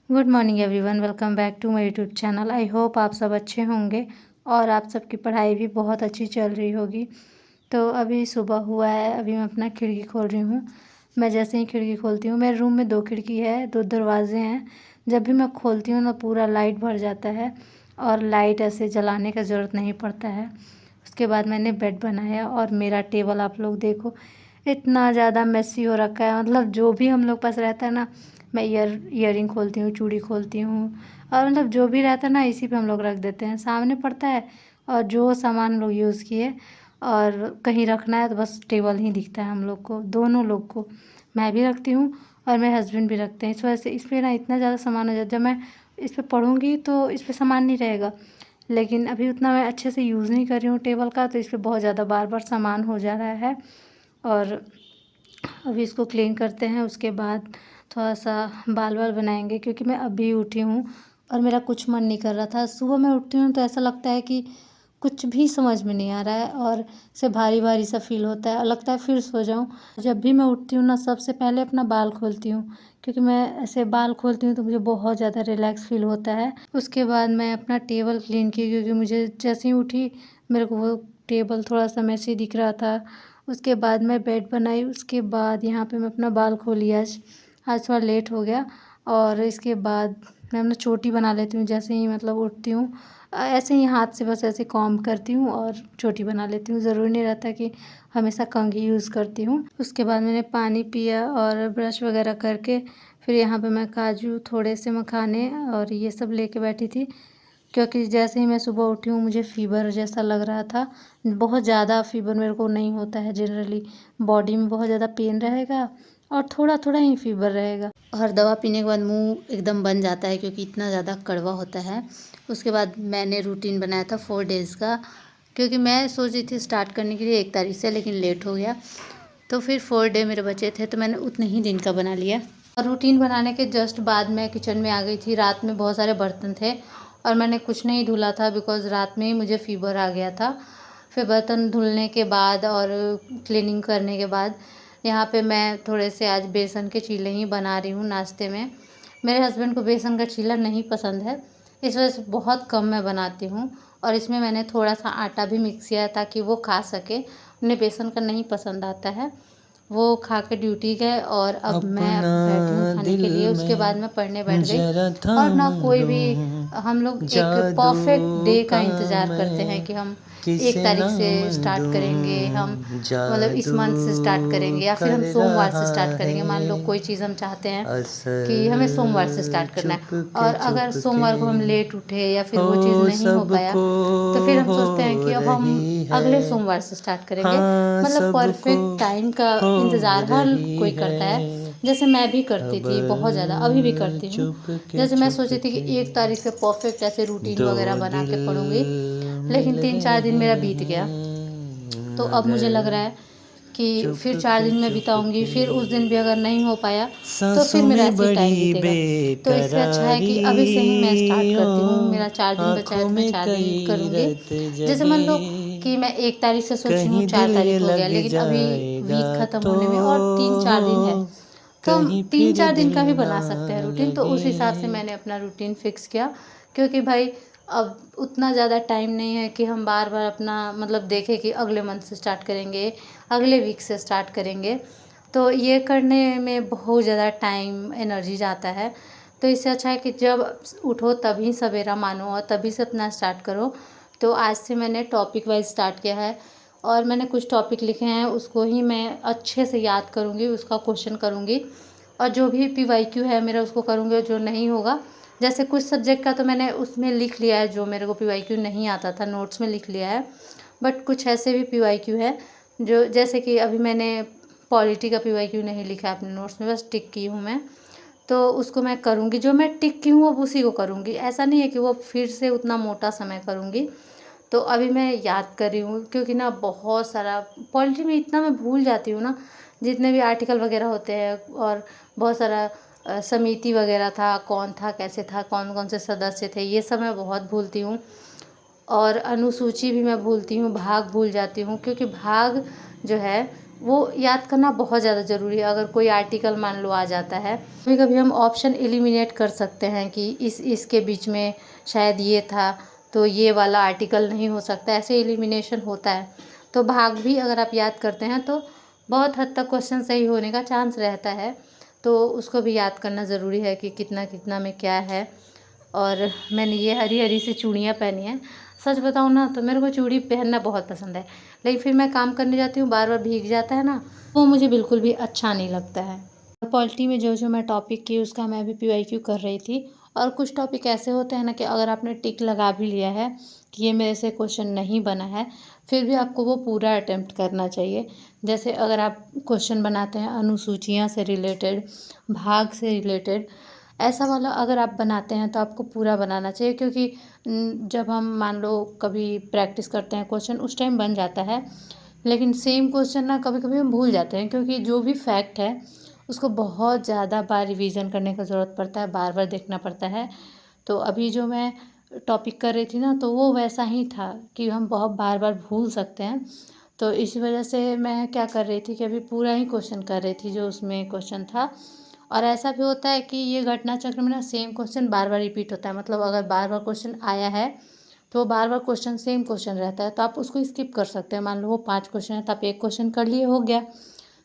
Good morning everyone, welcome back to my YouTube channel. I hope आप सब अच्छे होंगे और आप सबकी पढ़ाई भी बहुत अच्छी चल रही होगी। तो अभी सुबह हुआ है, अभी मैं अपना खिड़की खोल रही हूँ। मैं जैसे ही खिड़की खोलती हूँ, मेरे रूम में 2 खिड़की है, 2 दरवाजे हैं। जब भी मैं खोलती हूँ ना, पूरा लाइट भर जाता है और लाइट ऐसे जलाने का ज़रूरत नहीं पड़ता है। उसके बाद मैंने बेड बनाया और मेरा टेबल आप लोग देखो, इतना ज़्यादा मेसी हो रखा है। मतलब जो भी हम लोग पास रहता है ना, मैं ईयरिंग खोलती हूँ, चूड़ी खोलती हूँ और मतलब जो भी रहता है ना, इसी पे हम लोग रख देते हैं, सामने पड़ता है। और जो सामान हम लोग यूज़ किए और कहीं रखना है तो बस टेबल ही दिखता है हम लोग को, दोनों लोग को। मैं भी रखती हूँ और मेरे हस्बैंड भी रखते हैं। इस वजह से इस पर ना इतना ज़्यादा सामान हो जाता है। जब मैं इस पर पढ़ूँगी तो इस पर सामान नहीं रहेगा, लेकिन अभी उतना मैं अच्छे से यूज़ नहीं कर रही हूँ टेबल का, तो इस पर बहुत ज़्यादा बार बार सामान हो जा रहा है। और अभी इसको क्लीन करते हैं, उसके बाद थोड़ा सा बाल बनाएंगे, क्योंकि मैं अभी उठी हूँ और मेरा कुछ मन नहीं कर रहा था। सुबह मैं उठती हूँ तो ऐसा लगता है कि कुछ भी समझ में नहीं आ रहा है और से भारी भारी सा फील होता है और लगता है फिर सो जाऊँ। जब भी मैं उठती हूँ ना, सबसे पहले अपना बाल खोलती हूँ, क्योंकि मैं ऐसे बाल खोलती हूँ तो मुझे बहुत ज़्यादा रिलैक्स फील होता है। उसके बाद मैं अपना टेबल क्लीन की, क्योंकि मुझे जैसे ही उठी मेरे को वो टेबल थोड़ा सा मैसी दिख रहा था। उसके बाद मैं बेड बनाई, उसके बाद यहाँ पे मैं अपना बाल खोली। आज थोड़ा लेट हो गया। और इसके बाद मैं अपना चोटी बना लेती हूँ जैसे ही मतलब उठती हूँ। ऐसे ही हाथ से बस ऐसे कॉम्ब करती हूँ और चोटी बना लेती हूँ। ज़रूरी नहीं रहता कि हमेशा कंघी यूज़ करती हूँ। उसके बाद मैंने पानी पिया और ब्रश वगैरह करके फिर यहाँ पे मैं काजू, थोड़े से मखाने और ये सब लेके बैठी थी, क्योंकि जैसे ही मैं सुबह उठी हूँ मुझे फ़ीवर जैसा लग रहा था। बहुत ज़्यादा फ़ीवर मेरे को नहीं होता है जनरली, बॉडी में बहुत ज़्यादा पेन रहेगा और थोड़ा थोड़ा ही फ़ीवर रहेगा और दवा पीने के बाद मुंह एकदम बन जाता है, क्योंकि इतना ज़्यादा कड़वा होता है। उसके बाद मैंने रूटीन बनाया था 4 डेज़ का, क्योंकि मैं सोच रही थी स्टार्ट करने के लिए 1 तारीख से, लेकिन लेट हो गया। तो फिर 4 डे मेरे बचे थे तो मैंने उतने ही दिन का बना लिया। और रूटीन बनाने के जस्ट बाद मैं किचन में आ गई थी। रात में बहुत सारे बर्तन थे और मैंने कुछ नहीं धुला था, बिकॉज़ रात में ही मुझे फ़ीवर आ गया था। फिर बर्तन धुलने के बाद और क्लीनिंग करने के बाद यहाँ पे मैं थोड़े से आज बेसन के चीले ही बना रही हूँ नाश्ते में। मेरे हस्बैंड को बेसन का चीला नहीं पसंद है, इस वजह से बहुत कम मैं बनाती हूँ। और इसमें मैंने थोड़ा सा आटा भी मिक्स किया है ताकि वो खा सके। उन्हें बेसन का नहीं पसंद आता है। वो खा के ड्यूटी गए और अब मैं बैठी हूँ खाने के लिए। उसके बाद मैं पढ़ने बैठ गई। और ना कोई भी, हम लोग एक परफेक्ट डे का इंतज़ार करते हैं कि हम 1 तारीख से स्टार्ट करेंगे, हम मतलब इस मंथ से स्टार्ट करेंगे या फिर हम सोमवार से स्टार्ट करेंगे। मान लो कोई चीज़ हम चाहते हैं कि हमें सोमवार से स्टार्ट करना है, और अगर सोमवार को हम लेट उठे या फिर वो चीज़ नहीं हो पाया तो फिर हम सोचते हैं कि अब हम अगले सोमवार से स्टार्ट करेंगे। मतलब परफेक्ट टाइम का इंतज़ार हर कोई करता है। जैसे मैं भी करती थी बहुत ज़्यादा, अभी भी करती हूँ। जैसे मैं सोची थी कि 1 तारीख से परफेक्ट ऐसे रूटीन वगैरह बना के पढ़ूँगी, लेकिन 3-4 दिन मेरा बीत गया। तो अब मुझे लग रहा है कि फिर 4 दिन मैं बिताऊँगी, फिर उस दिन भी अगर नहीं हो पाया तो फिर मेरा ऐसे ही टाइम बीतेगा। तो इससे अच्छा है कि अभी से ही मैं स्टार्ट करती हूँ। मेरा 4 दिन बचा है तो मैं 4 दिन करूँगी। जैसे मान लो कि मैं 1 तारीख से सोची हूँ, 4 तारीख हो गया, लेकिन अभी वीक ख़त्म होने में और 3-4 दिन है, तो हम 3-4 दिन का भी बना सकते हैं रूटीन। तो उस हिसाब से मैंने अपना रूटीन फ़िक्स किया, क्योंकि भाई अब उतना ज़्यादा टाइम नहीं है कि हम बार बार अपना मतलब देखें कि अगले मंथ से स्टार्ट करेंगे, अगले वीक से स्टार्ट करेंगे। तो ये करने में बहुत ज़्यादा टाइम एनर्जी जाता है। तो इससे अच्छा है कि जब उठो तभी सवेरा मानो और तभी से अपना स्टार्ट करो। तो आज से मैंने टॉपिक वाइज स्टार्ट किया है और मैंने कुछ टॉपिक लिखे हैं, उसको ही मैं अच्छे से याद करूँगी, उसका क्वेश्चन करूँगी और जो भी पीवाईक्यू है मेरा उसको करूँगी। और जो नहीं होगा, जैसे कुछ सब्जेक्ट का तो मैंने उसमें लिख लिया है, जो मेरे को पीवाईक्यू नहीं आता था नोट्स में लिख लिया है। बट कुछ ऐसे भी पीवाईक्यू है जो, जैसे कि अभी मैंने पॉलिटी का पीवाईक्यू नहीं लिखा है अपने नोट्स में, बस टिक की हूँ मैं। तो उसको मैं करूँगी, जो मैं टिक की हूँ अब उसी को करूँगी। ऐसा नहीं है कि वो फिर से उतना मोटा समय करूँगी। तो अभी मैं याद कर रही हूँ, क्योंकि ना बहुत सारा पॉलिटी में इतना मैं भूल जाती हूँ ना, जितने भी आर्टिकल वगैरह होते हैं। और बहुत सारा समिति वगैरह था, कौन था, कैसे था, कौन कौन से सदस्य थे, ये सब मैं बहुत भूलती हूँ। और अनुसूची भी मैं भूलती हूँ, भाग भूल जाती हूँ, क्योंकि भाग जो है वो याद करना बहुत ज़्यादा ज़रूरी है। अगर कोई आर्टिकल मान लो आ जाता है, कभी कभी हम ऑप्शन एलिमिनेट कर सकते हैं कि इसके बीच में शायद ये था, तो ये वाला आर्टिकल नहीं हो सकता, ऐसे एलिमिनेशन होता है। तो भाग भी अगर आप याद करते हैं तो बहुत हद तक क्वेश्चन सही होने का चांस रहता है। तो उसको भी याद करना ज़रूरी है कि कितना कितना में क्या है। और मैंने ये हरी हरी सी चूड़ियाँ पहनी हैं। सच बताऊँ ना तो मेरे को चूड़ी पहनना बहुत पसंद है, लेकिन फिर मैं काम करने जाती हूँ, बार बार भीग जाता है ना, वो मुझे बिल्कुल भी अच्छा नहीं लगता है। पॉलिटी में जो जो मैं टॉपिक की उसका मैं भी PYQ कर रही थी। और कुछ टॉपिक ऐसे होते हैं ना कि अगर आपने टिक लगा भी लिया है कि ये मेरे से क्वेश्चन नहीं बना है, फिर भी आपको वो पूरा अटेम्प्ट करना चाहिए। जैसे अगर आप क्वेश्चन बनाते हैं अनुसूचियाँ से रिलेटेड, भाग से रिलेटेड, ऐसा वाला अगर आप बनाते हैं तो आपको पूरा बनाना चाहिए। क्योंकि जब हम मान लो कभी प्रैक्टिस करते हैं क्वेश्चन उस टाइम बन जाता है, लेकिन सेम क्वेश्चन ना कभी कभी हम भूल जाते हैं, क्योंकि जो भी फैक्ट है उसको बहुत ज़्यादा बार रिवीजन करने का ज़रूरत पड़ता है, बार बार देखना पड़ता है। तो अभी जो मैं टॉपिक कर रही थी ना तो वो वैसा ही था कि हम बहुत बार बार भूल सकते हैं। तो इसी वजह से मैं क्या कर रही थी कि अभी पूरा ही क्वेश्चन कर रही थी जो उसमें क्वेश्चन था। और ऐसा भी होता है कि ये घटना चक्र में ना सेम क्वेश्चन बार बार रिपीट होता है। मतलब अगर बार बार क्वेश्चन आया है तो बार बार क्वेश्चन सेम क्वेश्चन रहता है, तो आप उसको स्किप कर सकते हैं। मान लो वो 5 क्वेश्चन है तो आप एक क्वेश्चन कर लिए, हो गया,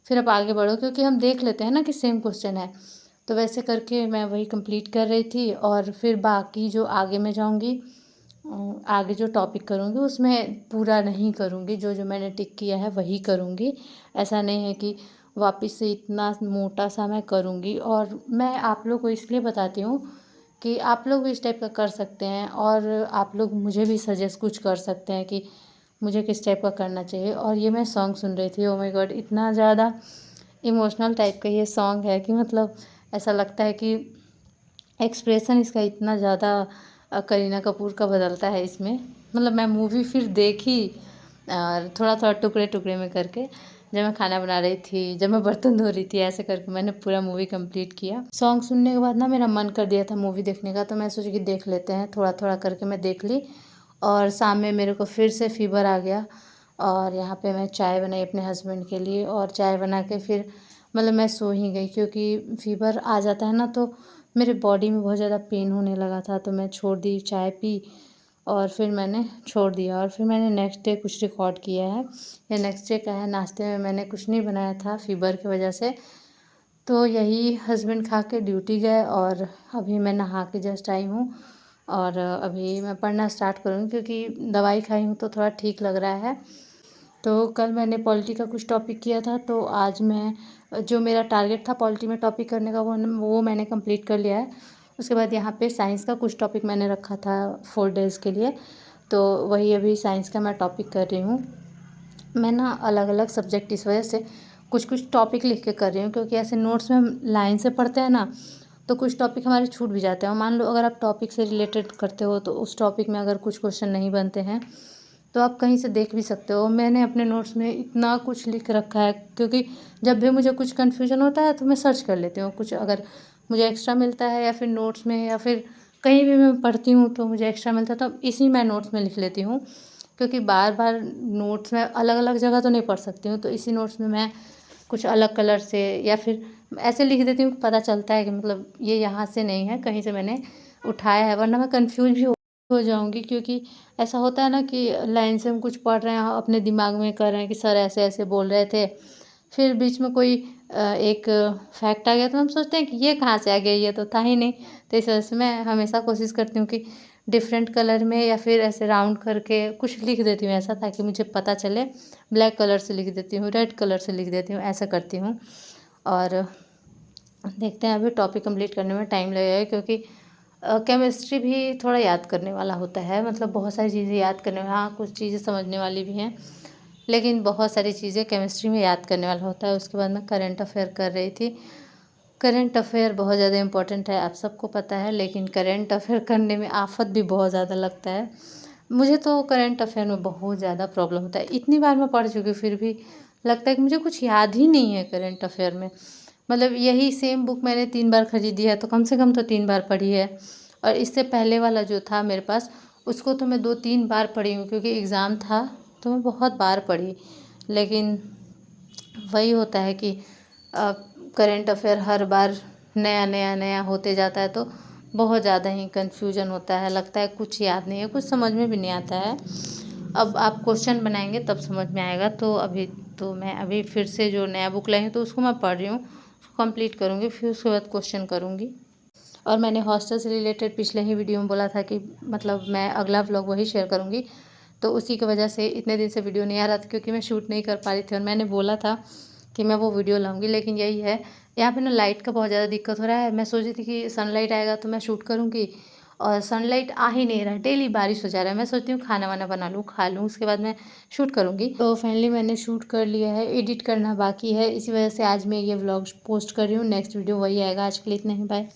फिर आप आगे बढ़ो, क्योंकि हम देख लेते हैं ना कि सेम क्वेश्चन है। तो वैसे करके मैं वही कंप्लीट कर रही थी। और फिर बाकी जो आगे मैं जाऊँगी, आगे जो टॉपिक करूँगी उसमें पूरा नहीं करूँगी, जो जो मैंने टिक किया है वही करूँगी। ऐसा नहीं है कि वापस से इतना मोटा सा मैं करूँगी। और मैं आप लोग को इसलिए बताती हूँ कि आप लोग भी इस टाइप का कर सकते हैं, और आप लोग मुझे भी सजेस्ट कुछ कर सकते हैं कि मुझे किस टाइप का करना चाहिए। और ये मैं सॉन्ग सुन रही थी, ओ माय गॉड, इतना ज़्यादा इमोशनल टाइप का ये सॉन्ग है कि मतलब ऐसा लगता है कि एक्सप्रेशन इसका इतना ज़्यादा करीना कपूर का बदलता है इसमें। मतलब मैं मूवी फिर देखी और थोड़ा थोड़ा टुकड़े टुकड़े में करके, जब मैं खाना बना रही थी, जब मैं बर्तन धो रही थी, ऐसे करके मैंने पूरा मूवी कंप्लीट किया। सॉन्ग सुनने के बाद ना मेरा मन कर दिया था मूवी देखने का, तो मैं सोची कि देख लेते हैं, थोड़ा थोड़ा करके मैं देख ली। और शाम में मेरे को फिर से फीवर आ गया, और यहाँ पे मैं चाय बनाई अपने हस्बैंड के लिए, और चाय बना के फिर मतलब मैं सो ही गई। क्योंकि फीवर आ जाता है ना तो मेरे बॉडी में बहुत ज़्यादा पेन होने लगा था, तो मैं छोड़ दी, चाय पी और फिर मैंने छोड़ दिया। और फिर मैंने नेक्स्ट डे कुछ रिकॉर्ड किया है। या नेक्स्ट डे का है, नाश्ते में मैंने कुछ नहीं बनाया था फीवर की वजह से। तो यही हस्बैंड खा के ड्यूटी गए, और अभी मैं नहा के जस्ट आई हूँ। और अभी मैं पढ़ना स्टार्ट करूँगी, क्योंकि दवाई खाई हूँ तो थोड़ा ठीक लग रहा है। तो कल मैंने पॉलिटी का कुछ टॉपिक किया था, तो आज मैं जो मेरा टारगेट था पॉलिटी में टॉपिक करने का वो मैंने कंप्लीट कर लिया है। उसके बाद यहाँ पे साइंस का कुछ टॉपिक मैंने रखा था 4 डेज़ के लिए, तो वही अभी साइंस का मैं टॉपिक कर रही हूँ। मैं ना अलग अलग सब्जेक्ट इस वजह से कुछ कुछ टॉपिक लिख के कर रही हूँ, क्योंकि ऐसे नोट्स में हम लाइन से पढ़ते हैं ना तो कुछ टॉपिक हमारे छूट भी जाते हैं। और मान लो अगर आप टॉपिक से रिलेटेड करते हो तो उस टॉपिक में अगर कुछ क्वेश्चन नहीं बनते हैं तो आप कहीं से देख भी सकते हो। मैंने अपने नोट्स में इतना कुछ लिख रखा है, क्योंकि जब भी मुझे कुछ कन्फ्यूजन होता है तो मैं सर्च कर लेती हूँ। कुछ अगर मुझे एक्स्ट्रा मिलता है या फिर नोट्स में या फिर कहीं भी मैं पढ़ती हूँ तो मुझे एक्स्ट्रा मिलता है, तो इसी मैं नोट्स में लिख लेती हूँ। क्योंकि बार बार नोट्स में अलग अलग जगह तो नहीं पढ़ सकती हूँ, तो इसी नोट्स में मैं कुछ अलग कलर से या फिर ऐसे लिख देती हूँ, पता चलता है कि मतलब ये यहाँ से नहीं है, कहीं से मैंने उठाया है, वरना मैं कन्फ्यूज भी हो जाऊँगी। क्योंकि ऐसा होता है ना कि लाइन से हम कुछ पढ़ रहे हैं, अपने दिमाग में कर रहे हैं कि सर ऐसे ऐसे बोल रहे थे, फिर बीच में कोई एक फैक्ट आ गया तो हम सोचते हैं कि ये कहाँ से आ गया, ये तो था ही नहीं। तो इस वजह से मैं हमेशा कोशिश करती हूँ कि डिफरेंट कलर में या फिर ऐसे राउंड करके कुछ लिख देती हूँ ऐसा, ताकि मुझे पता चले। ब्लैक कलर से लिख देती हूँ, रेड कलर से लिख देती हूँ, ऐसा करती हूँ। और देखते हैं, अभी टॉपिक कंप्लीट करने में टाइम लगेगा, क्योंकि केमिस्ट्री भी थोड़ा याद करने वाला होता है। मतलब बहुत सारी चीज़ें याद करने, हाँ कुछ चीज़ें समझने वाली भी हैं, लेकिन बहुत सारी चीज़ें केमिस्ट्री में याद करने वाला होता है। उसके बाद मैं करंट अफेयर कर रही थी। करंट अफेयर बहुत ज़्यादा इम्पोर्टेंट है, आप सबको पता है, लेकिन करंट अफेयर करने में आफत भी बहुत ज़्यादा लगता है। मुझे तो करंट अफेयर में बहुत ज़्यादा प्रॉब्लम होता है। इतनी बार मैं पढ़ चुकी हूँ फिर भी लगता है कि मुझे कुछ याद ही नहीं है करंट अफेयर में। मतलब यही सेम बुक मैंने 3 बार खरीदी है, तो कम से कम तो 3 बार पढ़ी है। और इससे पहले वाला जो था मेरे पास, उसको तो मैं 2-3 बार पढ़ी हूँ, क्योंकि एग्ज़ाम था तो मैं बहुत बार पढ़ी। लेकिन वही होता है कि करंट अफेयर हर बार नया नया नया होते जाता है, तो बहुत ज़्यादा ही कन्फ्यूजन होता है, लगता है कुछ याद नहीं है, कुछ समझ में भी नहीं आता है। अब आप क्वेश्चन बनाएंगे तब समझ में आएगा। तो मैं अभी फिर से जो नया बुक लाई हूँ तो उसको मैं पढ़ रही हूँ, उसको कंप्लीट करूँगी, फिर उसके बाद क्वेश्चन करूँगी। और मैंने हॉस्टल से रिलेटेड पिछले ही वीडियो में बोला था कि मतलब मैं अगला व्लॉग वही शेयर करूँगी, तो उसी की वजह से इतने दिन से वीडियो नहीं आ रहा था, क्योंकि मैं शूट नहीं कर पा रही थी। और मैंने बोला था कि मैं वो वीडियो लाऊंगी, लेकिन यही है, यहाँ पे ना लाइट का बहुत ज़्यादा दिक्कत हो रहा है। मैं सोच रही थी कि सनलाइट आएगा तो मैं शूट करूँगी, और सनलाइट आ ही नहीं रहा है, डेली बारिश हो जा रहा है। मैं सोचती हूँ खाना वाना बना लूँ, खा लूँ, उसके बाद मैं शूट करूँगी। तो फाइनली मैंने शूट कर लिया है, एडिट करना बाकी है, इसी वजह से आज मैं ये व्लॉग पोस्ट कर रही हूँ। नेक्स्ट वीडियो वही आएगा। आज के लिए इतना ही, बाय।